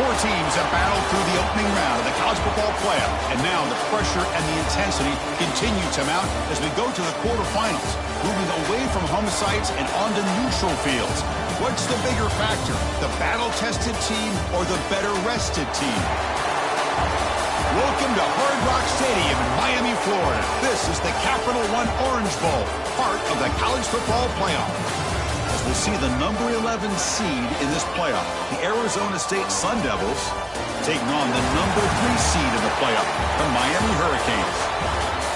Four teams have battled through the opening round of the college football playoff, and now the pressure and the intensity continue to mount as we go to the quarterfinals, moving away from home sites and onto neutral fields. What's the bigger factor, the battle-tested team or the better-rested team? Welcome to Hard Rock Stadium in Miami, Florida. This is the Capital One Orange Bowl, part of the college football playoff. As we'll see the number 11 seed in this playoff, the Arizona State Sun Devils, taking on the number 3 seed in the playoff, the Miami Hurricanes.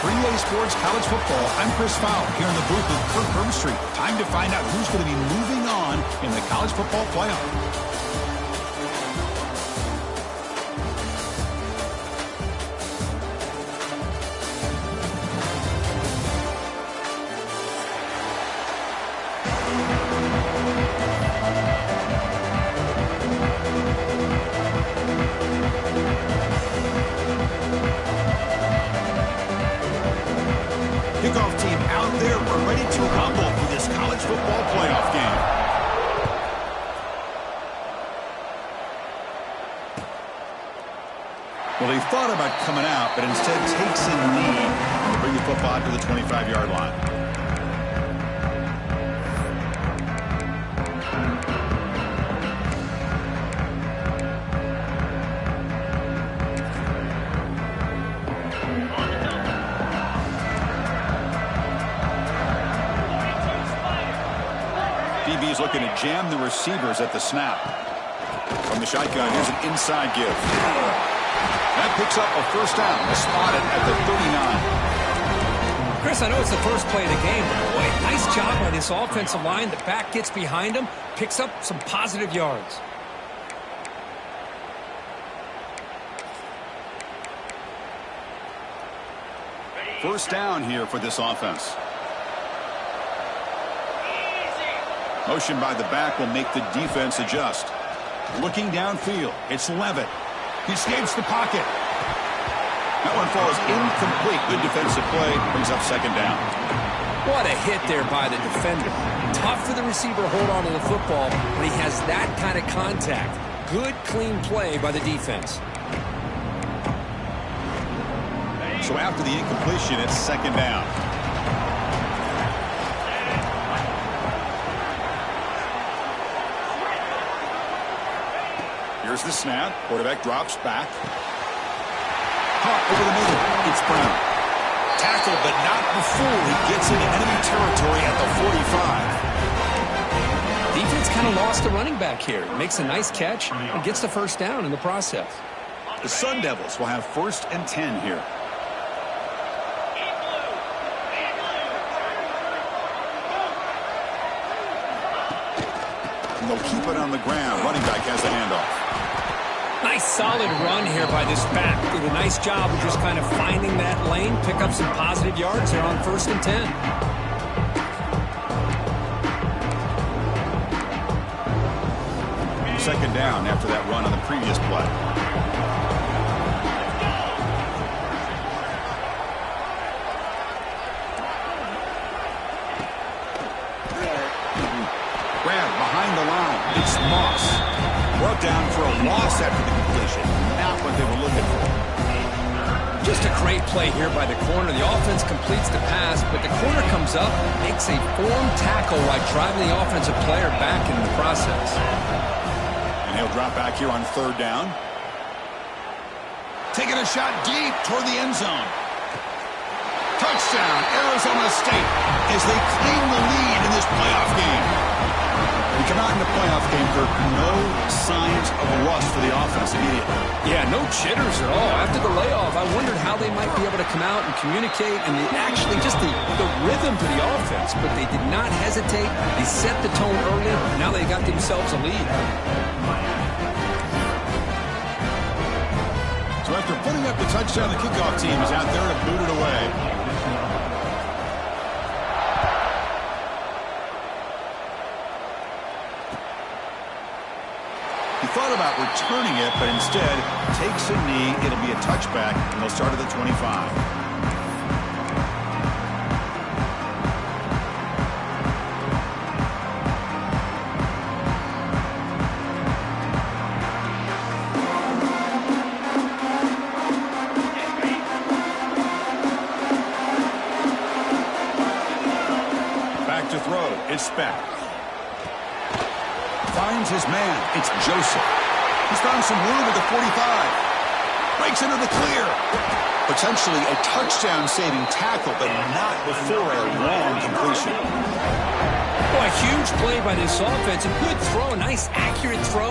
For EA Sports College Football, I'm Chris Fowler here in the booth with Kirk Herbstreit. Time to find out who's going to be moving on in the college football playoff. Kickoff team out there. We're ready to rumble for this college football playoff game. Well, he thought about coming out, but instead takes a knee to bring the football to the 25-yard line. DB's looking to jam the receivers at the snap. From the shotgun, here's an inside give. That picks up a first down. Spotted at the 39. Chris, I know it's the first play of the game, but boy, nice job by this offensive line. The back gets behind him, picks up some positive yards. First down here for this offense. Motion by the back will make the defense adjust. Looking downfield, it's Levitt. He escapes the pocket. That one falls incomplete. Good defensive play. Brings up second down. What a hit there by the defender. Tough for the receiver to hold on to the football when he has that kind of contact. Good, clean play by the defense. So after the incompletion, it's second down. Here's the snap. Quarterback drops back. Caught over the middle. It's Brown. Tackled, but not before he gets into enemy territory at the 45. Defense kind of lost the running back here. Makes a nice catch and gets the first down in the process. The Sun Devils will have first and 10 here. And they'll keep it on the ground. Running back has the handoff. Nice solid run here by this back. Did a nice job of just kind of finding that lane, pick up some positive yards there on first and 10. Second down after that run on the previous play. Grab behind the line. It's Moss. Brought down for a loss after the completion. Not what they were looking for. Just a great play here by the corner. The offense completes the pass, but the corner comes up, makes a form tackle while driving the offensive player back in the process. And he'll drop back here on third down. Taking a shot deep toward the end zone. Touchdown, Arizona State, as they claim the lead in this playoff game. We come out in the playoff game, Kirk, no signs of a rust for the offense immediately. Yeah, no jitters at all. After the layoff, I wondered how they might be able to come out and communicate and actually just the rhythm to the offense, but they did not hesitate. They set the tone early. Now they got themselves a lead. So after putting up the touchdown, the kickoff team is out there to boot it away. He thought about returning it, but instead takes a knee. It'll be a touchback, and they'll start at the 25. back. Finds his man. It's Joseph. He's found some room at the 45. Breaks into the clear. Potentially a touchdown-saving tackle, but not before a long completion. Well, a huge play by this offense. A good throw, a nice accurate throw.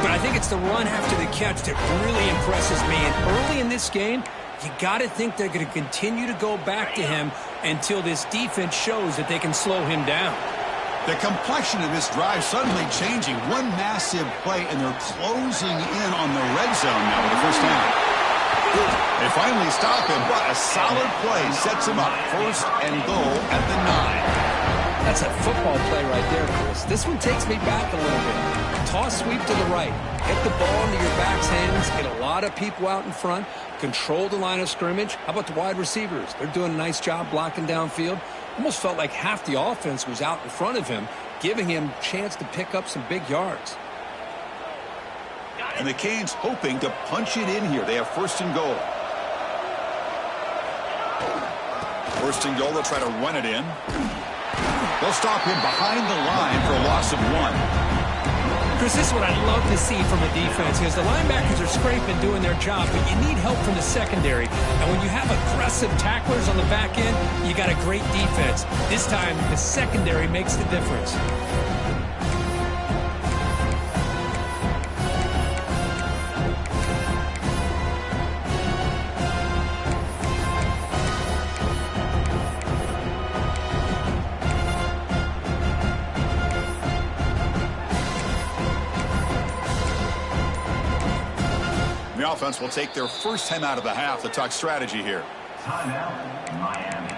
But I think it's the run after the catch that really impresses me. And early in this game, you got to think they're going to continue to go back to him until this defense shows that they can slow him down. The complexion of this drive suddenly changing. One massive play, and they're closing in on the red zone now with the first down. They finally stop him, but a solid play sets him up. First and goal at the 9. That's a football play right there, Chris. This one takes me back a little bit. Toss sweep to the right. Get the ball into your back's hands. Get a lot of people out in front. Control the line of scrimmage. How about the wide receivers? They're doing a nice job blocking downfield. Almost felt like half the offense was out in front of him, giving him a chance to pick up some big yards. And the Canes hoping to punch it in here. They have first and goal. First and goal, they'll try to run it in. They'll stop him behind the line for a loss of 1. Chris, this is what I love to see from a defense, because the linebackers are scraping, doing their job, but you need help from the secondary. And when you have aggressive tacklers on the back end, you got a great defense. This time, the secondary makes the difference. The offense will take their first time out of the half to talk strategy here. Timeout, Miami.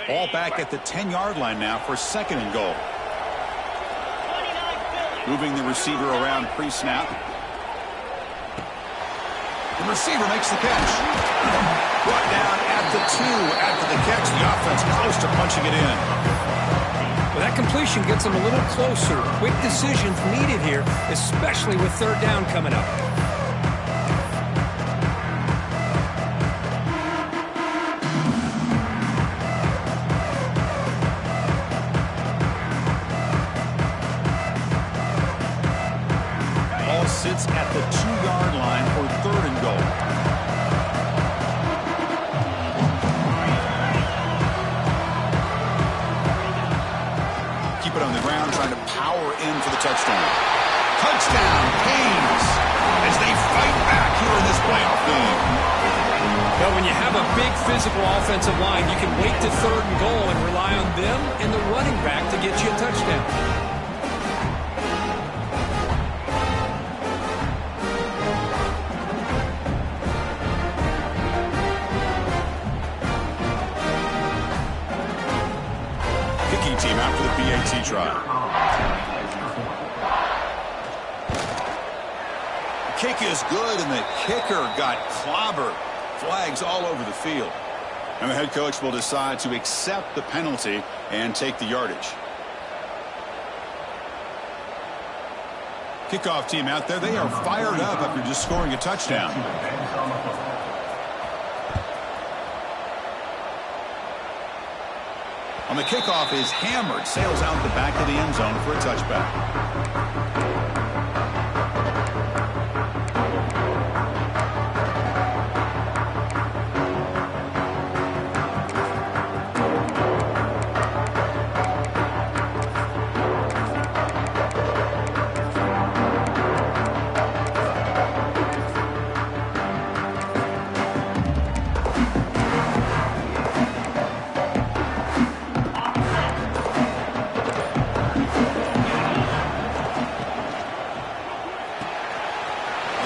Ball back at the 10-yard line now for second and goal. Moving the receiver around pre-snap. The receiver makes the catch. Brought down at the 2 after the catch. The offense close to punching it in. Well, that completion gets them a little closer. Quick decisions needed here, especially with third down coming up. Sits at the 2-yard line for third and goal. Keep it on the ground, trying to power in for the touchdown. Touchdown, Canes, as they fight back here in this playoff game. Well, when you have a big physical offensive line, you can wait to third and goal and rely on them and the running back to get you a touchdown. Team after the PAT try. The kick is good, and the kicker got clobbered. Flags all over the field. And the head coach will decide to accept the penalty and take the yardage. Kickoff team out there, they are fired up after just scoring a touchdown. On the kickoff is hammered, sails out the back of the end zone for a touchback.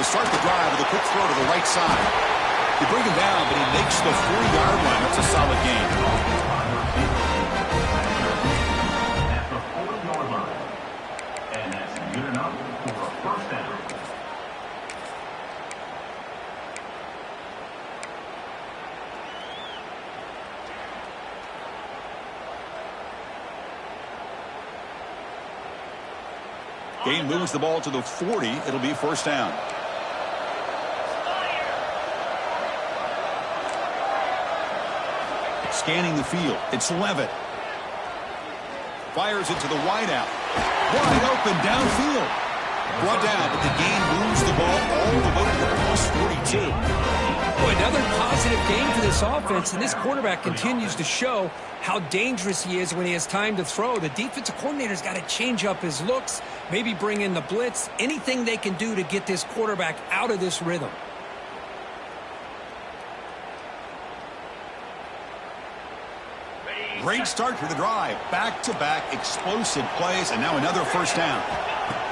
Start the drive with a quick throw to the right side. They bring him down, but he makes the 4-yard line. That's a solid gain. At the 4-yard line. And that's good enough for a first down. Gain moves the ball to the 40. It'll be first down. Scanning the field. It's Levitt. Fires it to the wideout. Wide open downfield. Brought down, but the gain moves the ball all the way to the plus 42. Boy, another positive game for this offense, and this quarterback continues to show how dangerous he is when he has time to throw. The defensive coordinator's got to change up his looks, maybe bring in the blitz, anything they can do to get this quarterback out of this rhythm. Great start for the drive. Back-to-back explosive plays, and now another first down.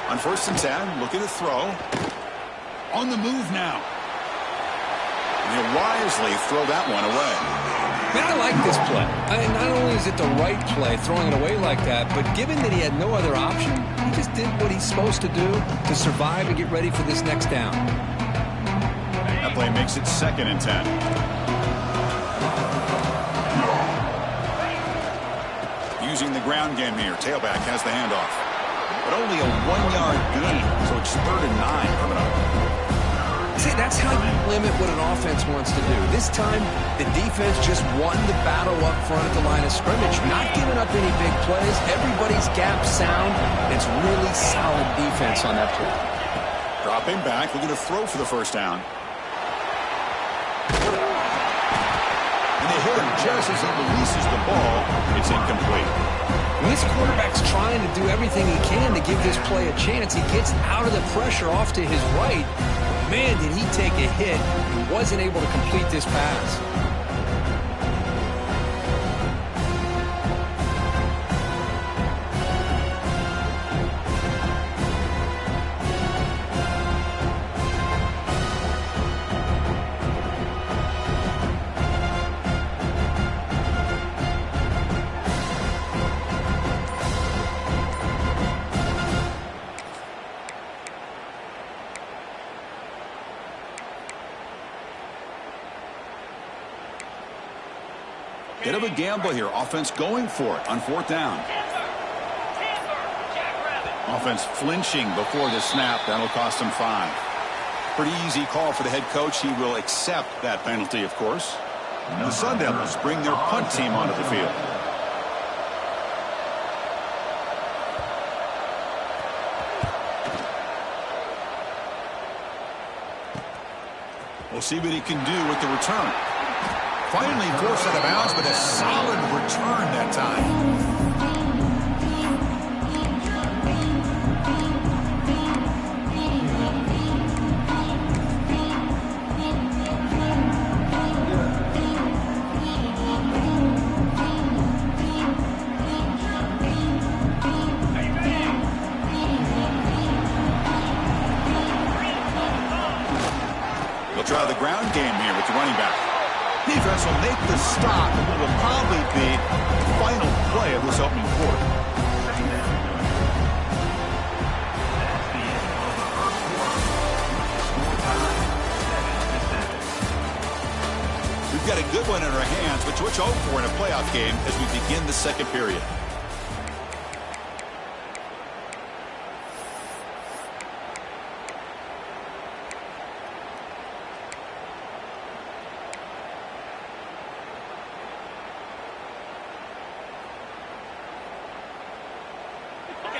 On 1st and 10, looking to throw. On the move now. And he'll wisely throw that one away. Man, I like this play. Not only is it the right play, throwing it away like that, but given that he had no other option, he just did what he's supposed to do to survive and get ready for this next down. That play makes it 2nd and 10. Using the ground game here. Tailback has the handoff. But only a 1-yard gain, so it's 3rd and 9 coming up. See, that's how you limit what an offense wants to do. This time, the defense just won the battle up front at the line of scrimmage, not giving up any big plays. Everybody's gap sound. It's really solid defense on that play. Dropping back, looking to throw for the first down. And they hit him just as he releases the ball. It's incomplete. When this quarterback's trying to do everything he can to give this play a chance, he gets out of the pressure off to his right. Man, did he take a hit and wasn't able to complete this pass. Bit of a gamble here. Offense going for it on 4th down. Offense flinching before the snap. That'll cost him 5. Pretty easy call for the head coach. He will accept that penalty, of course. And the Sun Devils bring their punt team onto the field. We'll see what he can do with the return. Finally forced out of bounds, but a solid return that time. They'll try the ground game here with the running back. Defense will make the stop, and what will probably be the final play of this opening quarter. We've got a good one in our hands, which we'll hope for in a playoff game as we begin the 2nd period.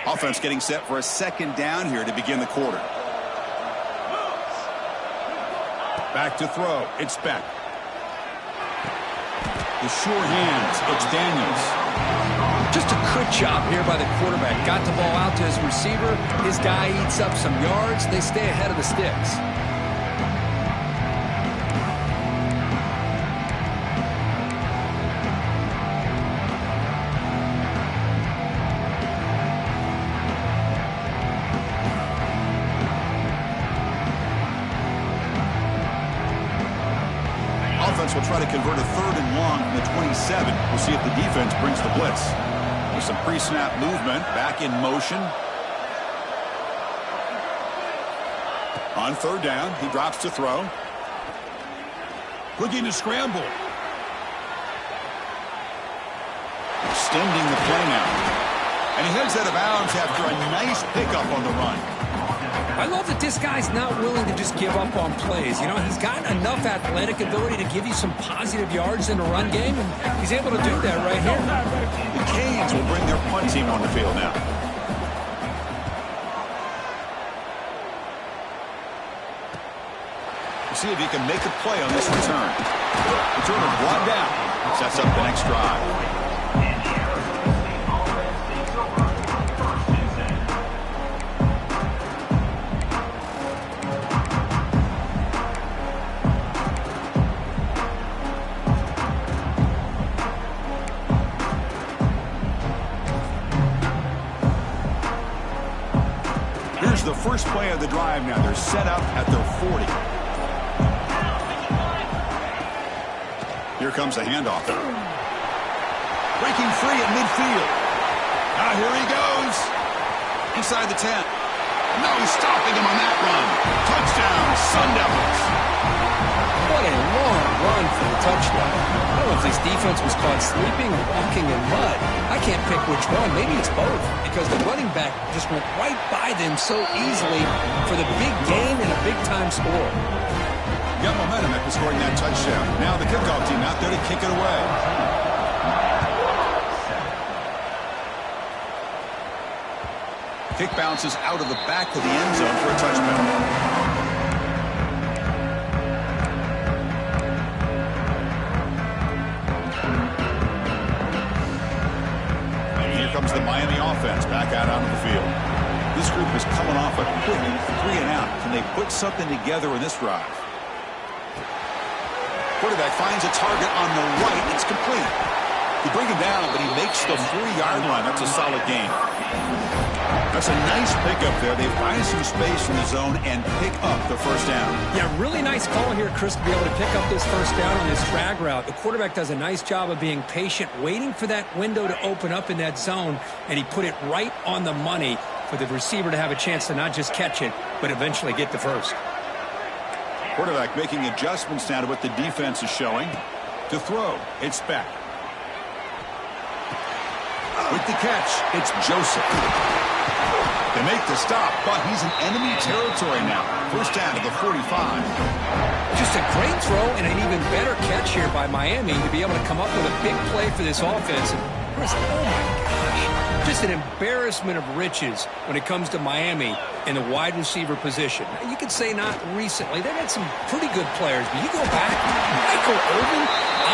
Offense getting set for a 2nd down here to begin the quarter. Back to throw. It's Beck. The sure hands. It's Daniels. Just a good job here by the quarterback. Got the ball out to his receiver. His guy eats up some yards. They stay ahead of the sticks. Will try to convert a 3rd and long from the 27. We'll see if the defense brings the blitz. With some pre-snap movement, back in motion. On 3rd down, he drops to throw. Looking to scramble. Extending the play now. And he heads out of bounds after a nice pickup on the run. I love that this guy's not willing to just give up on plays. You know, he's got enough athletic ability to give you some positive yards in the run game, and he's able to do that right here. The Canes will bring their punt team on the field now. We'll see if he can make a play on this return. Returner brought down. Sets up the next drive. The first play of the drive now. They're set up at their 40. Here comes the handoff. Breaking free at midfield. Now here he goes. Inside the 10. No stopping him on that run. Touchdown, Sun Devils. What a long run for the touchdown. I don't know if this defense was caught sleeping or walking in mud. I can't pick which one. Maybe it's both, because the running back just went right by them so easily for the big gain and a big-time score. Got momentum after scoring that touchdown. Now the kickoff team out there to kick it away. Kick bounces out of the back of the end zone for a touchdown. Comes the Miami offense back out onto the field. This group is coming off a quick 3-and-out. Can they put something together in this drive? Quarterback finds a target on the right. It's complete. They bring him down, but he makes the 3-yard line. That's a solid gain. That's a nice pickup there. They find some space in the zone and pick up the first down. Yeah, really nice call here, Chris, to be able to pick up this first down on this drag route. The quarterback does a nice job of being patient, waiting for that window to open up in that zone, and he put it right on the money for the receiver to have a chance to not just catch it, but eventually get the first. Quarterback making adjustments now to what the defense is showing. To throw, it's Beck. With the catch, it's Joseph. They make the stop, but he's in enemy territory now. First down to the 45. Just a great throw and an even better catch here by Miami to be able to come up with a big play for this offense. And Chris, oh my gosh, just an embarrassment of riches when it comes to Miami in the wide receiver position. Now, you could say not recently. They've had some pretty good players, but you go back, Michael Irvin,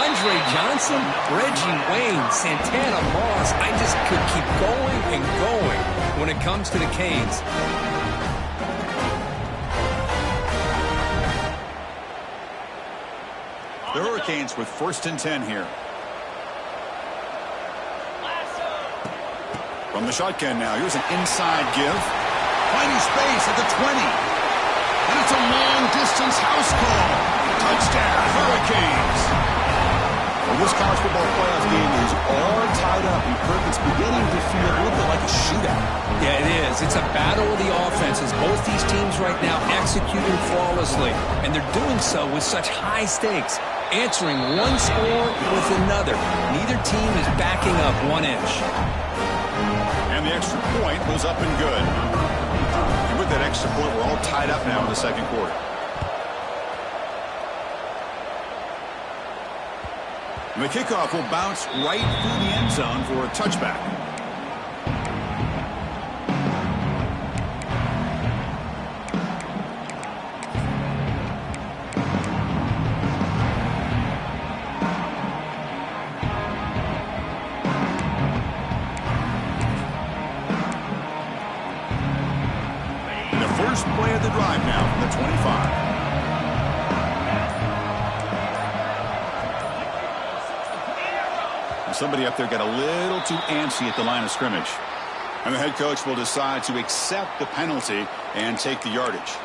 Andre Johnson, Reggie Wayne, Santana Moss. I just could keep going and going when it comes to the Canes. The Hurricanes with 1st and 10 here. From the shotgun now, here's an inside give. Finding space at the 20. And it's a long-distance house call. Touchdown, Hurricanes. Well, this college football playoff game is all tied up. It's beginning to feel a little bit like a shootout. Yeah, it is. It's a battle of the offenses. Both these teams right now executing flawlessly, and they're doing so with such high stakes, answering one score with another. Neither team is backing up 1 inch. And the extra point was up and good. And with that extra point, we're all tied up now in the second quarter. And the kickoff will bounce right through the end zone for a touchback. And the first play of the drive now from the 25. Somebody up there got a little too antsy at the line of scrimmage. And the head coach will decide to accept the penalty and take the yardage.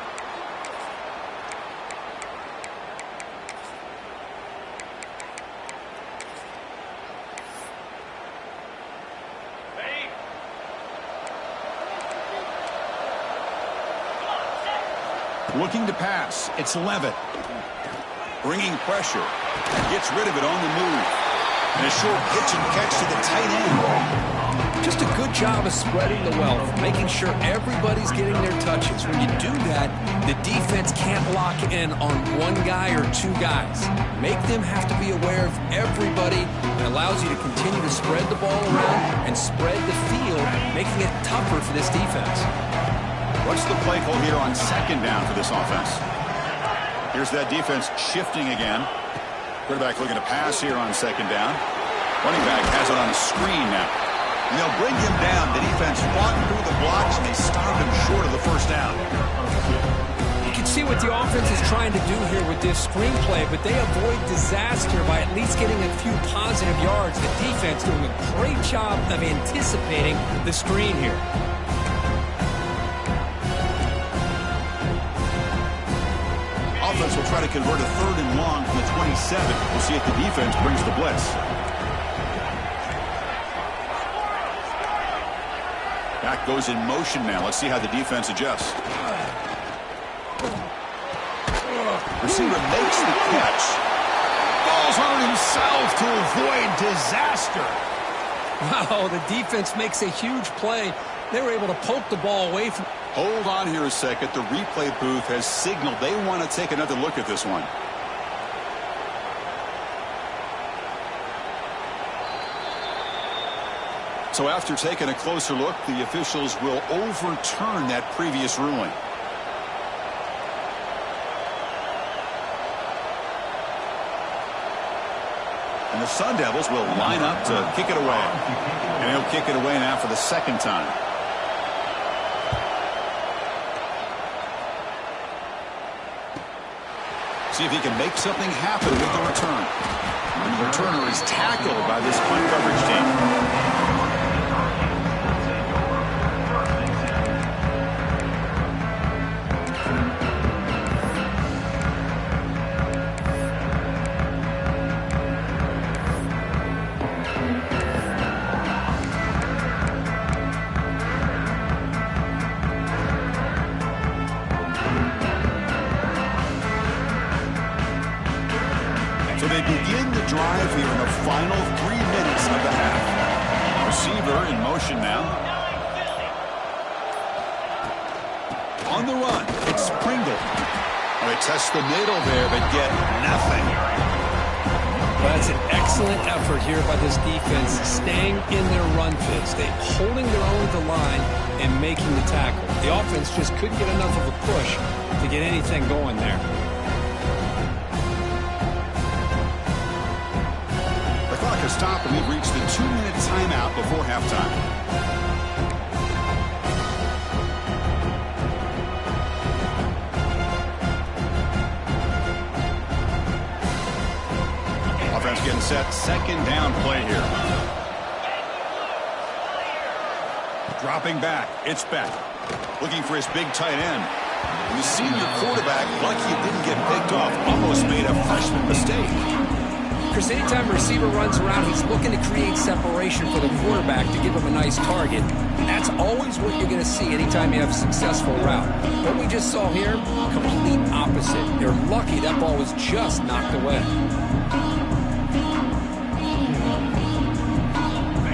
Looking to pass. It's Levitt. Bringing pressure. Gets rid of it on the move. And a short pitch and catch to the tight end. Just a good job of spreading the wealth, making sure everybody's getting their touches. When you do that, the defense can't lock in on one guy or two guys. Make them have to be aware of everybody. It allows you to continue to spread the ball around and spread the field, making it tougher for this defense. What's the play call here on second down for this offense? Here's that defense shifting again. Quarterback looking to pass here on second down. Running back has it on a screen now. And they'll bring him down. The defense fought through the blocks, and they stopped him short of the first down. You can see what the offense is trying to do here with this screenplay, but they avoid disaster by at least getting a few positive yards. The defense doing a great job of anticipating the screen here. Offense will try to convert a 3rd and long from the 27. We'll see if the defense brings the blitz. Back goes in motion now. Let's see how the defense adjusts. Receiver makes the catch. Falls on himself to avoid disaster. Wow, the defense makes a huge play. They were able to poke the ball away from... Hold on here a second. The replay booth has signaled they want to take another look at this one. So after taking a closer look, the officials will overturn that previous ruling. And the Sun Devils will line up to kick it away. And he'll kick it away now for the second time. See if he can make something happen with the return. And the returner is tackled by this punt coverage team. So they begin the drive here in the final 3 minutes of the half. Receiver in motion now. On the run, it's Pringle. Oh, they test the middle there, but get nothing. Well, that's an excellent effort here by this defense, staying in their run phase. They holding their own at the line and making the tackle. The offense just couldn't get enough of a push to get anything going there. Stop, and we've reached the 2-minute timeout before halftime. Offense getting set, second down play here. Dropping back, it's Beck. Looking for his big tight end. And the senior quarterback, lucky it didn't get picked off, almost made a freshman mistake. Because anytime a receiver runs around, he's looking to create separation for the quarterback to give him a nice target. That's always what you're going to see anytime you have a successful route. What we just saw here, complete opposite. They're lucky that ball was just knocked away.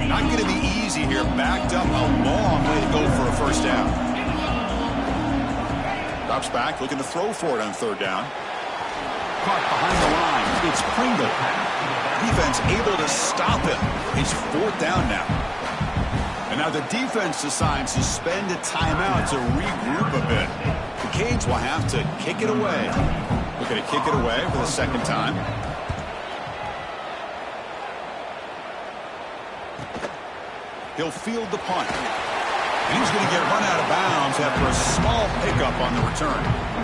Not going to be easy here. Backed up a long way to go for a first down. Drops back, looking to throw for it on 3rd down. Caught behind the line. It's Pringle. Defense able to stop him. It's 4th down now. And now the defense decides to spend a timeout to regroup a bit. The Canes will have to kick it away. Looking to kick it away for the second time. He'll field the punt. And he's going to get run out of bounds after a small pickup on the return.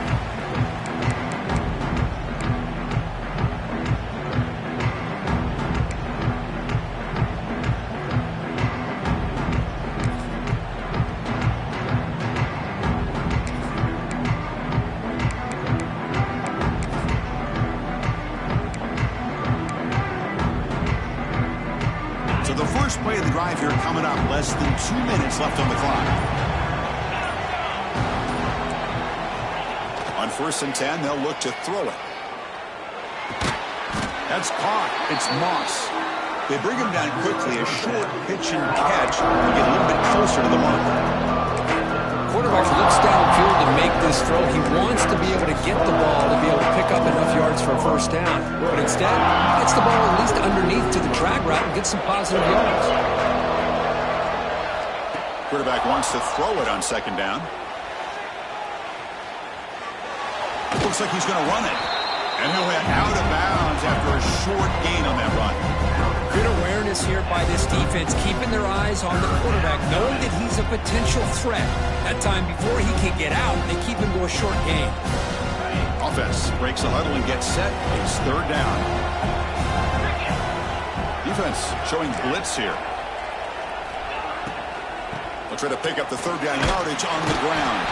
First play of the drive here coming up. Less than 2 minutes left on the clock. On 1st and 10, they'll look to throw it. That's caught. It's Moss. They bring him down quickly, a short pitch and catch, and get a little bit closer to the mark. Quarterback looks downfield to make this throw. He wants to be able to get the ball to be able to pick up enough yards for a first down. But instead, gets the ball at least underneath to the drag route and gets some positive yards. Quarterback wants to throw it on second down. Looks like he's going to run it. And he'll head out of bounds after a short gain on that run. Good awareness here by this defense, keeping their eyes on the quarterback, knowing that he's a potential threat. That time before he can get out, they keep him to a short gain. Offense breaks the huddle and gets set. It's third down. Defense showing blitz here. They'll try to pick up the third down yardage on the ground.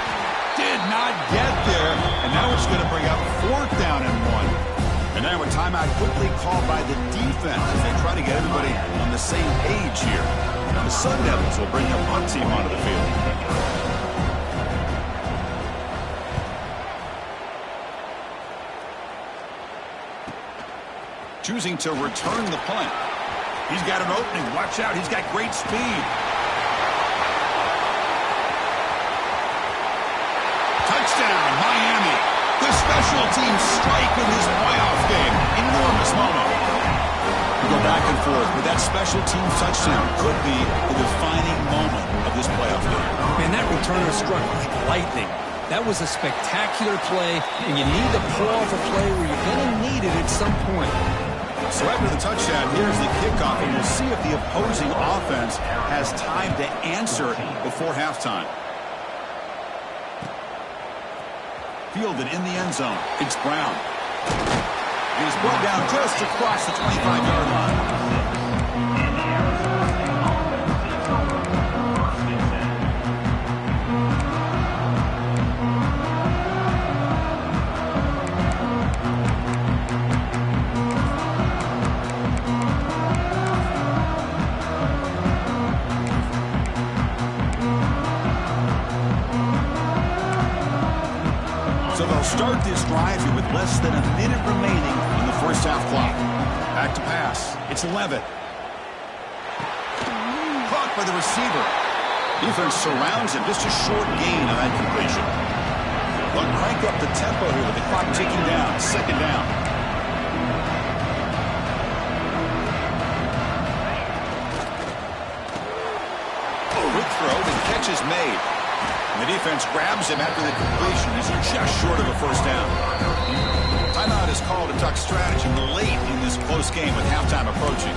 Did not get there, and now it's going to bring up fourth down and 1. And now a timeout quickly called by the defense as they try to get everybody on the same page here. The Sun Devils will bring their punt team onto the field. Choosing to return the punt. He's got an opening. Watch out. He's got great speed. Touchdown, Miami. The special teams strike in this playoff game. Enormous moment. We go back and forth, but that special teams touchdown could be the defining moment of this playoff game. Man, that returner struck like lightning. That was a spectacular play, and you need to pull off a play where you're going to need it at some point. So after the touchdown, here's the kickoff, and we'll see if the opposing offense has time to answer before halftime. Fielded in the end zone. It's Brown. He's brought down just across the 25-yard line. Start this drive here with less than a minute remaining on the first half clock. Back to pass. It's 11. Caught by the receiver. Defense surrounds him. Just a short gain on that completion. They'll crank up the tempo here with the clock ticking down. Second down. Quick throw. The catch is made. And the defense grabs him after the completion. He's just short of a first down. Timeout is called to talk strategy late in this close game with halftime approaching.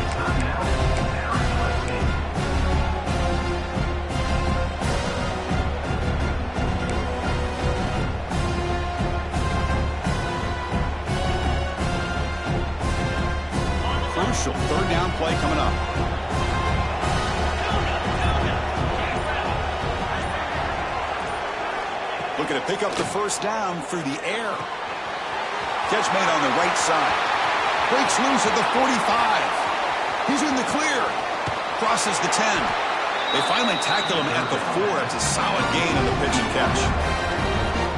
Crucial third down play coming up. Looking to pick up the first down through the air. Catch made on the right side. Breaks loose at the 45. He's in the clear. Crosses the 10. They finally tackle him at the 4. It's a solid gain on the pitch and catch.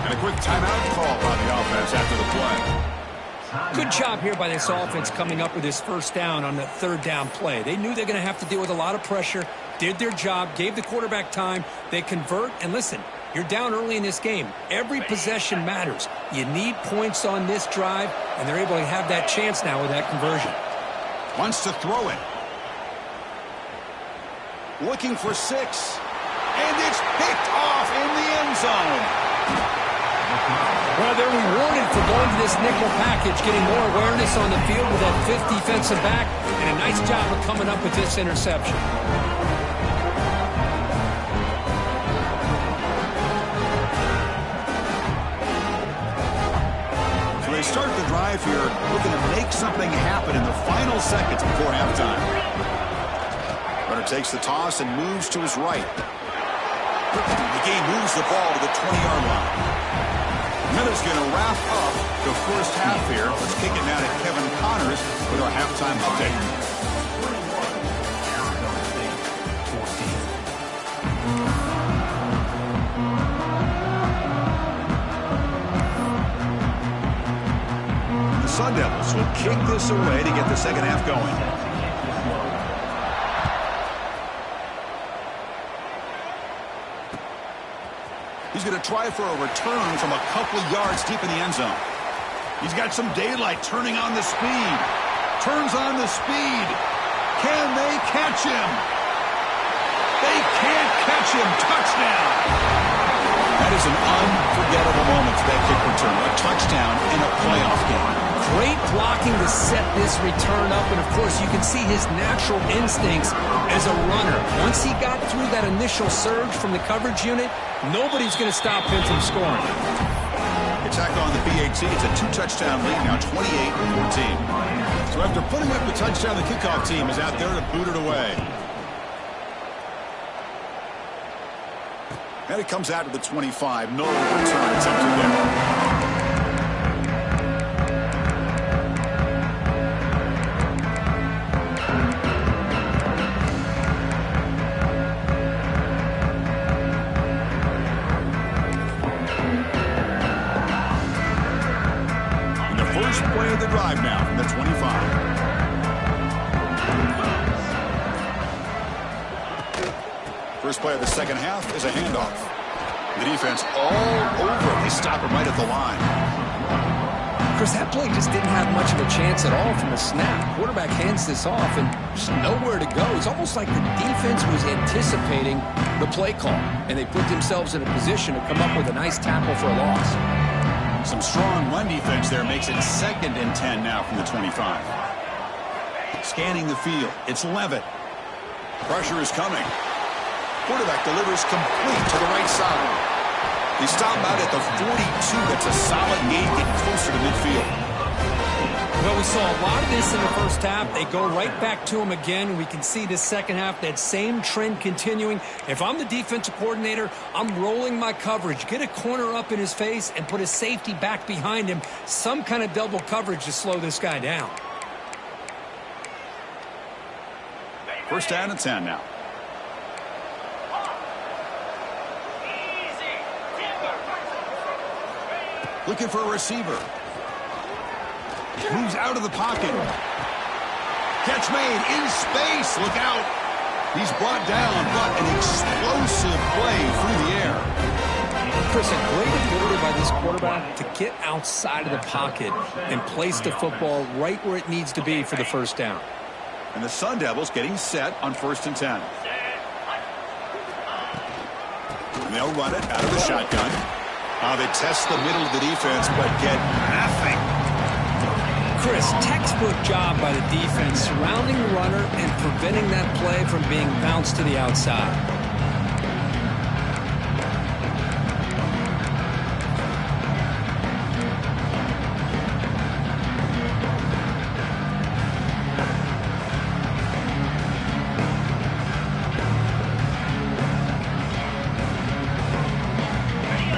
And a quick timeout call by the offense after the play. Good job here by this offense coming up with this first down on the third down play. They knew they're going to have to deal with a lot of pressure, did their job, gave the quarterback time. They convert, and listen, you're down early in this game. Every possession matters. You need points on this drive, and they're able to have that chance now with that conversion. Wants to throw it. Looking for 6. And it's picked off in the end zone. Well, they're rewarded for going to this nickel package, getting more awareness on the field with that 5th defensive back, and a nice job of coming up with this interception. They start the drive here looking to make something happen in the final seconds before halftime. Runner takes the toss and moves to his right. The game moves the ball to the 20-yard line. Miller's going to wrap up the first half here. Let's kick it now to Kevin Connors with our halftime update. Sun Devils will kick this away to get the second half going. He's going to try for a return from a couple of yards deep in the end zone. He's got some daylight, turning on the speed. Turns on the speed. Can they catch him? They can't catch him. Touchdown. That is an unforgettable moment for that kick return. A touchdown in a playoff game. Great blocking to set this return up, and of course you can see his natural instincts as a runner. Once he got through that initial surge from the coverage unit, nobody's going to stop him from scoring. Attack on the PAT. It's a 2-touchdown lead now, 28-14. So after putting up the touchdown, the kickoff team is out there to boot it away. And it comes out to the 25. No return attempted there. Play of the drive now from the 25. First play of the second half is a handoff. The defense all over him. They stop him right at the line. Chris, that play just didn't have much of a chance at all from the snap. Quarterback hands this off and just nowhere to go. It's almost like the defense was anticipating the play call, and they put themselves in a position to come up with a nice tackle for a loss. Some strong run defense there makes it 2nd and 10 now from the 25. Scanning the field. It's Levitt. Pressure is coming. Quarterback delivers complete to the right side. They stop out at the 42. That's a solid gain, getting closer to midfield. Well, we saw a lot of this in the first half. They go right back to him again. We can see the second half, that same trend continuing. If I'm the defensive coordinator, I'm rolling my coverage. Get a corner up in his face and put a safety back behind him. Some kind of double coverage to slow this guy down. First down and 10 now. Looking for a receiver. Moves out of the pocket. Catch made in space. Look out. He's brought down, but an explosive play through the air. Chris, a great ability by this quarterback to get outside of the pocket and place the football right where it needs to be for the first down. And the Sun Devils getting set on 1st and 10. And they'll run it out of the shotgun. They test the middle of the defense, but get nothing. Chris, textbook job by the defense surrounding the runner and preventing that play from being bounced to the outside.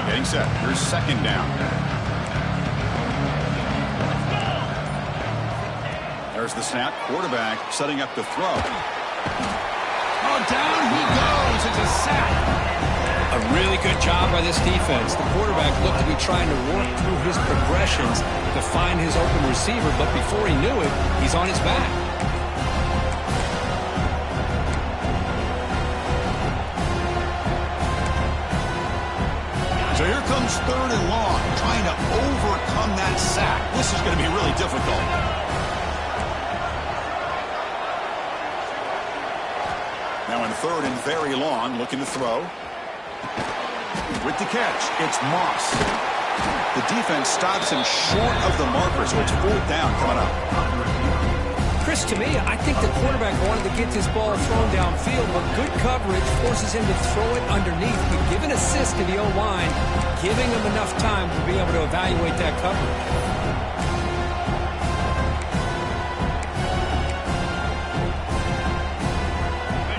Getting set. Here's 2nd down. There's the snap. Quarterback setting up the throw. Oh, down he goes. It's a sack. A really good job by this defense. The quarterback looked to be trying to work through his progressions to find his open receiver, but before he knew it, he's on his back. So here comes 3rd and long, trying to overcome that sack. This is going to be really difficult. Now in 3rd and very long, looking to throw. With the catch, it's Moss. The defense stops him short of the marker, so it's 4th down coming up. Chris, to me, I think the quarterback wanted to get this ball thrown downfield, but good coverage forces him to throw it underneath. But give an assist to the O-line, giving him enough time to be able to evaluate that coverage.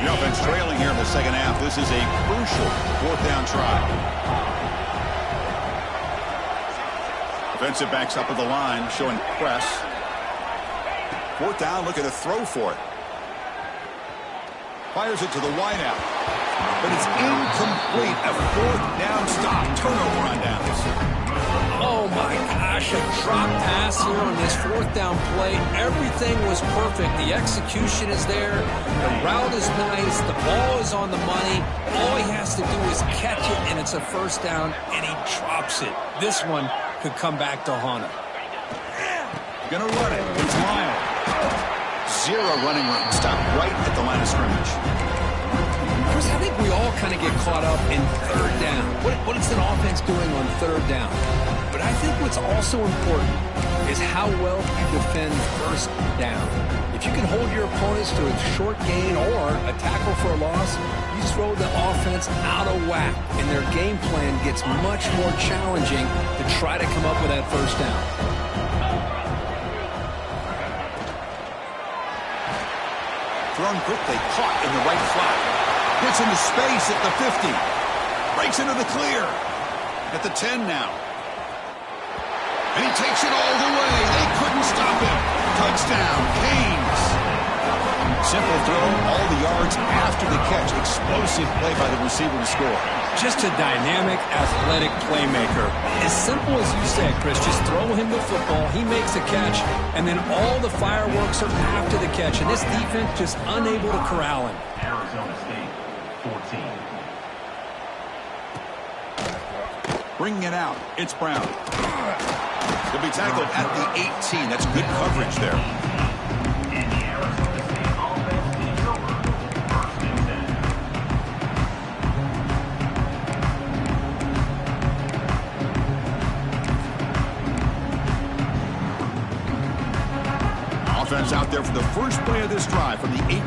The offense trailing here in the second half. This is a crucial 4th down try. Defensive backs up at the line, showing press. 4th down, looking to throw for it. Fires it to the wideout. But it's incomplete. A 4th down stop. Turnover on downs. Oh, my gosh, a drop pass here on this fourth down play. Everything was perfect. The execution is there. The route is nice. The ball is on the money. All he has to do is catch it, and it's a first down, and he drops it. This one could come back to haunt him. Gonna run it. It's Lyle. Zero running room. Stop right at the line of scrimmage. Chris, I think we all kind of get caught up in third down. What is an offense doing on third down? But I think what's also important is how well you defend first down. If you can hold your opponents to a short gain or a tackle for a loss, you throw the offense out of whack, and their game plan gets much more challenging to try to come up with that first down. Thrown quickly, caught in the right flat. Gets into space at the 50. Breaks into the clear. At the 10 now. And he takes it all the way. They couldn't stop him. Touchdown, Canes. Simple throw, all the yards after the catch. Explosive play by the receiver to score. Just a dynamic, athletic playmaker. As simple as you said, Chris, just throw him the football, he makes a catch, and then all the fireworks are after the catch. And this defense just unable to corral him. Arizona State, 14. Bringing it out, it's Brown. He'll be tackled at the 18. That's good coverage there. And the Arizona State offense is over. First and 10. Offense out there for the first play of this drive from the 18.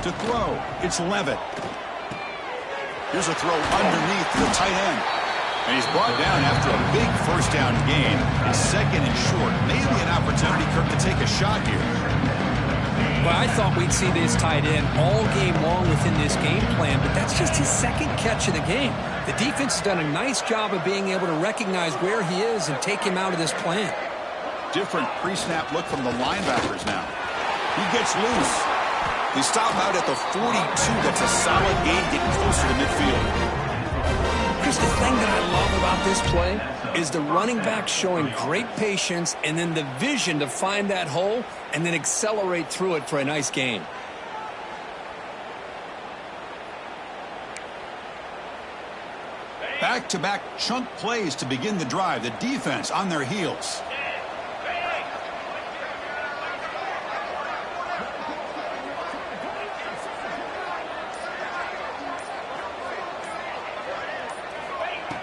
To throw, it's Levitt. Here's a throw underneath to the tight end. And he's brought down after a big first down gain. It's second and short. Maybe an opportunity, Kirk, to take a shot here. Well, I thought we'd see this tight end all game long within this game plan, but that's just his second catch of the game. The defense has done a nice job of being able to recognize where he is and take him out of this plan. Different pre-snap look from the linebackers now. He gets loose. They stop out at the 42. That's a solid gain, getting closer to midfield. Chris, the thing that I love about this play is the running back showing great patience and then the vision to find that hole and then accelerate through it for a nice gain. Back-to-back chunk plays to begin the drive. The defense on their heels.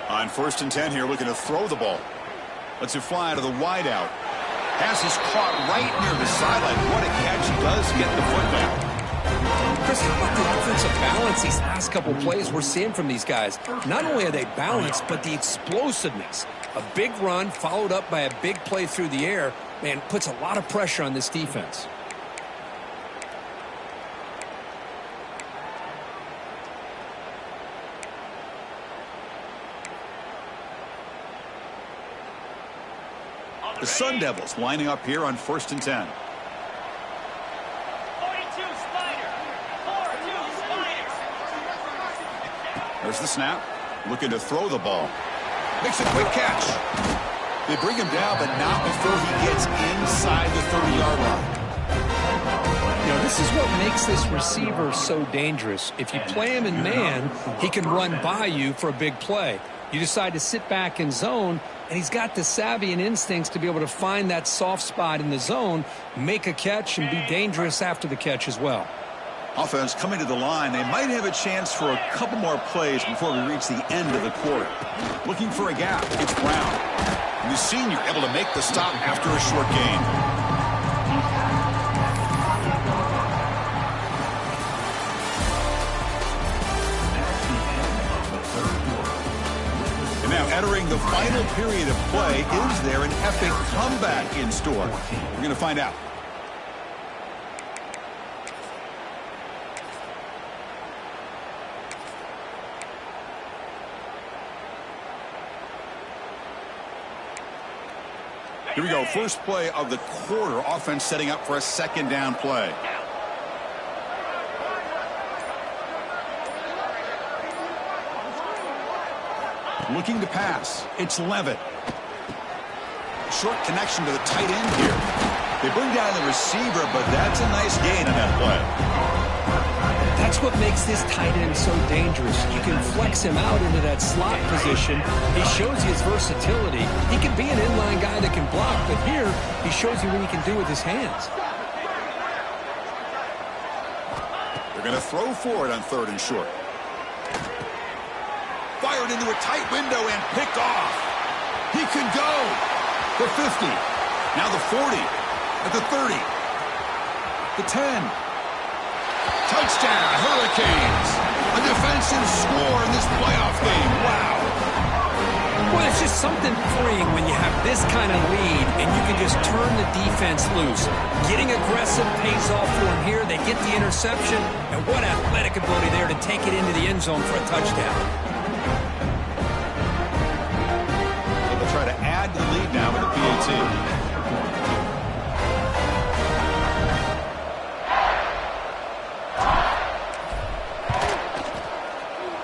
On first and 10 here, looking to throw the ball. Lets it fly out of the wideout. Pass is caught right near the sideline. What a catch. He does get the foot down. Chris, how about the offensive balance these last couple plays we're seeing from these guys? Not only are they balanced, but the explosiveness. A big run followed up by a big play through the air, man, puts a lot of pressure on this defense. The Sun Devils lining up here on first and 10. 42 Spider. 42 Spider. There's the snap. Looking to throw the ball. Makes a quick catch. They bring him down, but not before he gets inside the 30-yard line. You know, this is what makes this receiver so dangerous. If you play him in man, he can run by you for a big play. You decide to sit back in zone, and he's got the savvy and instincts to be able to find that soft spot in the zone, make a catch, and be dangerous after the catch as well. Offense coming to the line. They might have a chance for a couple more plays before we reach the end of the quarter. Looking for a gap. It's Brown. And the senior able to make the stop after a short gain. And now entering the final period of play, is there an epic comeback in store? We're going to find out. Here we go. First play of the quarter. Offense setting up for a second down play. Looking to pass. It's Levitt. Short connection to the tight end here. They bring down the receiver, but that's a nice gain on that play. That's what makes this tight end so dangerous. You can flex him out into that slot position. He shows you his versatility. He can be an inline guy that can block, but here he shows you what he can do with his hands. They're going to throw for it on 3rd and short. Fired into a tight window and picked off. He could go. The 50. Now the 40. At the 30. The 10. Touchdown, Hurricanes. A defensive score in this playoff game. Wow. Well, it's just something freeing when you have this kind of lead and you can just turn the defense loose. Getting aggressive pays off for them here. They get the interception, and what athletic ability there to take it into the end zone for a touchdown. They'll try to add to the lead now with the PAT.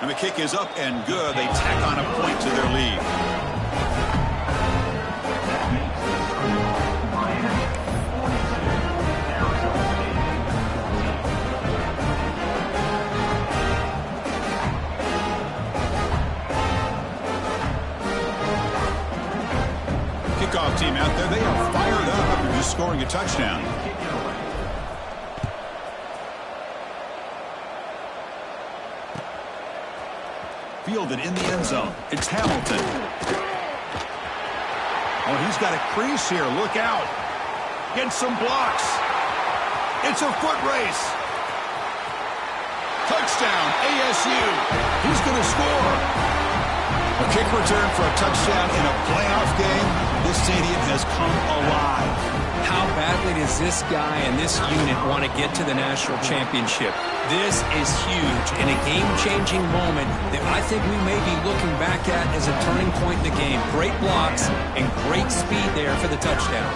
And the kick is up and good. They tack on a point to their lead. Kickoff team out there. They are fired up after just scoring a touchdown. Fielded in the end zone. It's Hamilton. Oh, he's got a crease here. Look out. Get some blocks. It's a foot race. Touchdown, ASU. He's going to score. A kick return for a touchdown in a playoff game. This stadium has come alive. How badly does this guy and this unit want to get to the national championship? This is huge and a game-changing moment that I think we may be looking back at as a turning point in the game. Great blocks and great speed there for the touchdown.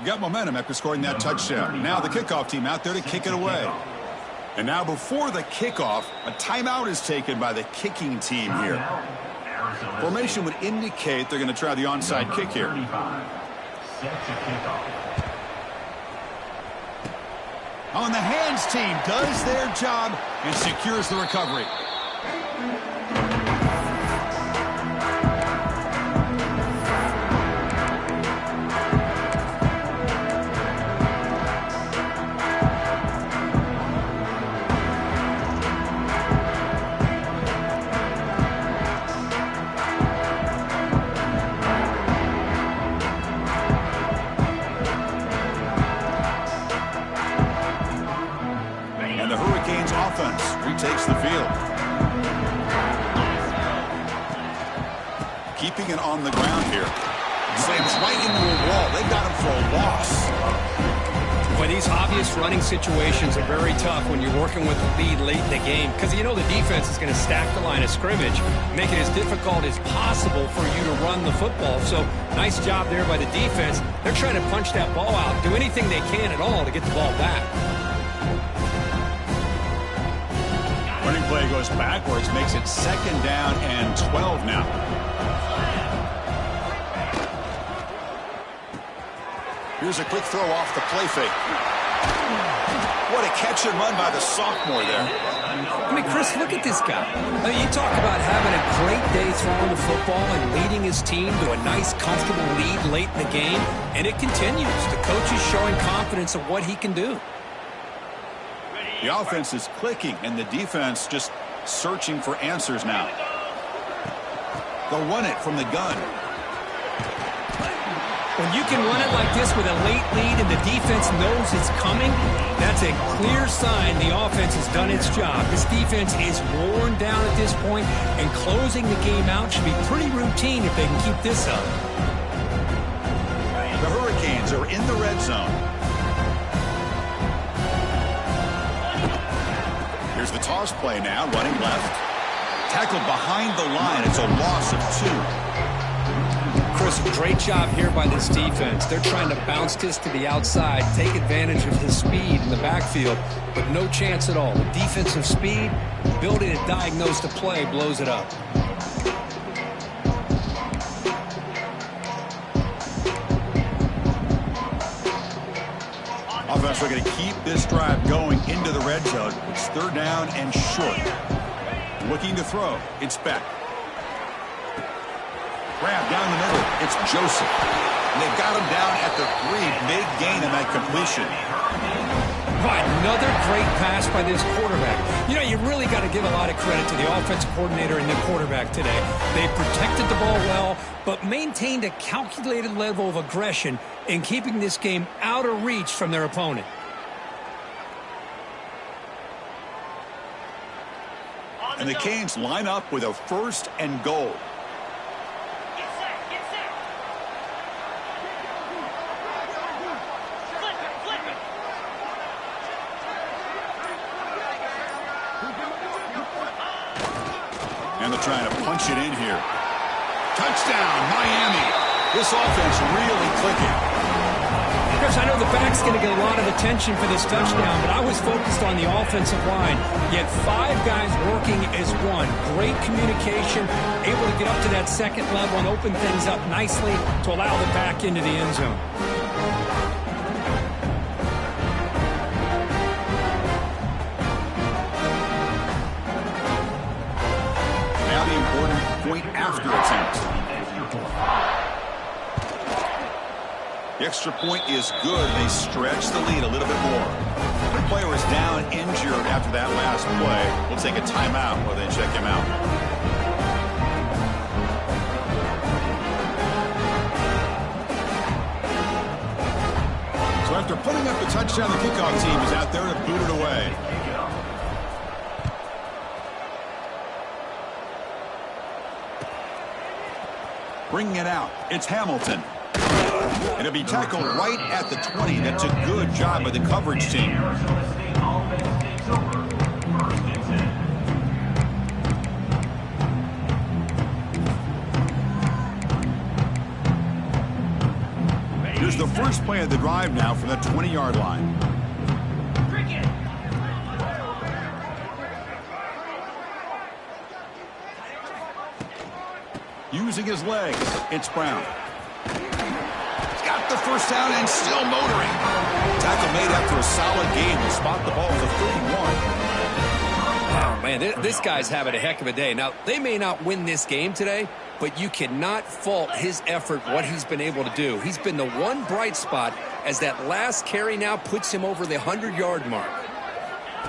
Got momentum after scoring that touchdown. Now the kickoff team out there to kick it away. And now before the kickoff, a timeout is taken by the kicking team here. Formation would indicate they're going to try the onside kick here. Oh, and the hands team does their job and secures the recovery. Takes the field. Keeping it on the ground here. Slams right into a wall. They got him for a loss. Well, these obvious running situations are very tough when you're working with the lead late in the game because you know the defense is going to stack the line of scrimmage, make it as difficult as possible for you to run the football. So nice job there by the defense. They're trying to punch that ball out, do anything they can at all to get the ball back. Running play goes backwards, makes it 2nd down and 12 now. Here's a quick throw off the play fake. What a catch and run by the sophomore there. I mean, Chris, look at this guy. I mean, you talk about having a great day throwing the football and leading his team to a nice, comfortable lead late in the game, and it continues. The coach is showing confidence of what he can do. The offense is clicking, and the defense just searching for answers now. They'll run it from the gun. When you can run it like this with a late lead and the defense knows it's coming, that's a clear sign the offense has done its job. This defense is worn down at this point, and closing the game out should be pretty routine if they can keep this up. The Hurricanes are in the red zone. Here's the toss play now, running left. Tackled behind the line. It's a loss of 2. Chris, great job here by this defense. They're trying to bounce this to the outside, take advantage of his speed in the backfield, but no chance at all. The defensive speed, ability to diagnose the play, blows it up. Offense, we're going to keep this drive going into the red zone. It's 3rd down and short. Looking to throw. It's Beck. Grab down the middle. It's Joseph. And they've got him down at the 3. Big gain in that completion. Right, another great pass by this quarterback. You know, you really got to give a lot of credit to the offensive coordinator and the quarterback today. They protected the ball well, but maintained a calculated level of aggression in keeping this game out of reach from their opponent. And the Canes line up with a 1st and goal. And they're trying to punch it in here. Touchdown, Miami. This offense really clicking. Chris, I know the back's going to get a lot of attention for this touchdown, but I was focused on the offensive line. You had 5 guys working as one. Great communication, able to get up to that 2nd level and open things up nicely to allow the back into the end zone. Now the important point after attempt. The extra point is good. They stretch the lead a little bit more. The player is down injured after that last play. We'll take a timeout while they check him out. So after putting up the touchdown, the kickoff team is out there to boot it away. Bringing it out, it's Hamilton. It'll be tackled right at the 20. That's a good job by the coverage team. Here's the first play of the drive now from the 20-yard line. Using his legs, it's Brown. Got the first down and still motoring. Tackle made after a solid gain to spot the ball at the 31. Oh, man, this guy's having a heck of a day. Now, they may not win this game today, but you cannot fault his effort, what he's been able to do. He's been the one bright spot as that last carry now puts him over the 100-yard mark.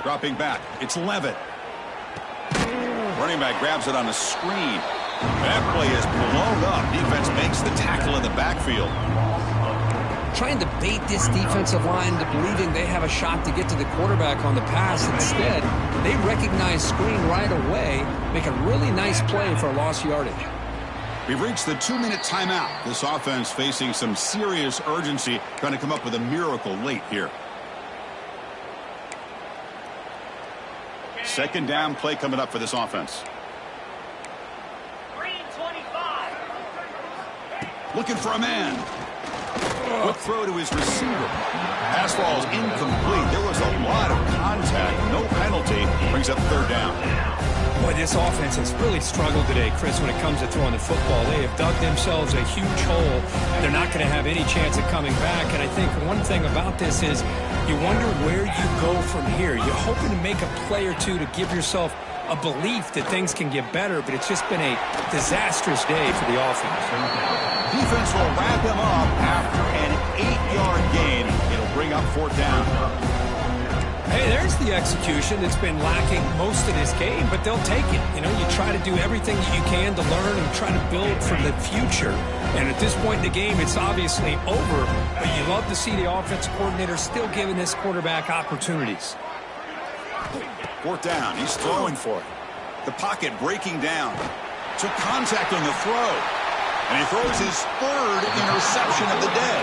Dropping back, it's Levitt. Running back grabs it on a screen. That play is blown up. Defense makes the tackle in the backfield. Trying to bait this defensive line to believing they have a shot to get to the quarterback on the pass. Instead, they recognize screen right away, make a really nice play for a lost yardage. We've reached the 2-minute timeout. This offense facing some serious urgency, trying to come up with a miracle late here. 2nd down play coming up for this offense. Looking for a man. Quick throw to his receiver. Pass ball is incomplete. There was a lot of contact. No penalty. Brings up 3rd down. Boy, this offense has really struggled today, Chris, when it comes to throwing the football. They have dug themselves a huge hole. They're not going to have any chance of coming back. And I think one thing about this is you wonder where you go from here. You're hoping to make a play or two to give yourself a belief that things can get better, but it's just been a disastrous day for the offense. Defense will wrap him up after an 8-yard gain. It'll bring up 4th down. Hey, there's the execution that's been lacking most of this game, but they'll take it. You know, you try to do everything that you can to learn and try to build for the future. And at this point in the game, it's obviously over, but you love to see the offensive coordinator still giving this quarterback opportunities. 4th down. He's throwing for it. The pocket breaking down. Took contact on the throw. And he throws his 3rd interception of the day.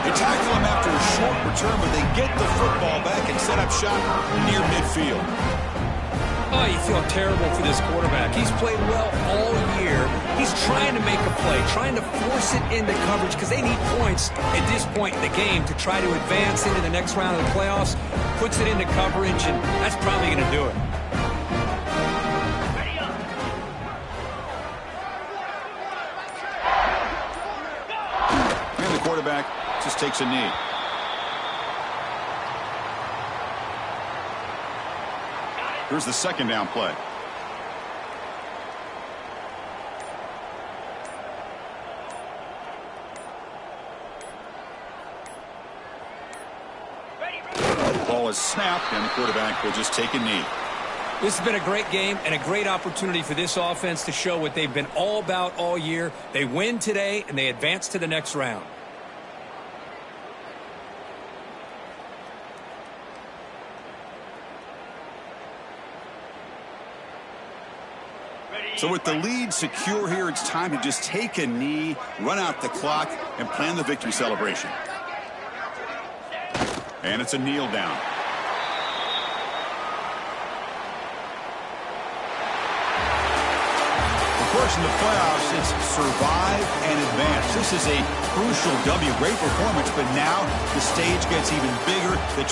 They tackle him after a short return, but they get the football back and set up shop near midfield. Oh, you feel terrible for this quarterback. He's played well all year. He's trying to make a play, trying to force it into coverage because they need points at this point in the game to try to advance into the next round of the playoffs. Puts it into coverage, and that's probably going to do it. And the quarterback just takes a knee. Here's the second down play. Ball is snapped, and the quarterback will just take a knee. This has been a great game and a great opportunity for this offense to show what they've been all about all year. They win today, and they advance to the next round. So with the lead secure here, it's time to just take a knee, run out the clock, and plan the victory celebration. And it's a kneel down. Of course, in the playoffs, it's survive and advance. This is a crucial W. Great performance, but now the stage gets even bigger. The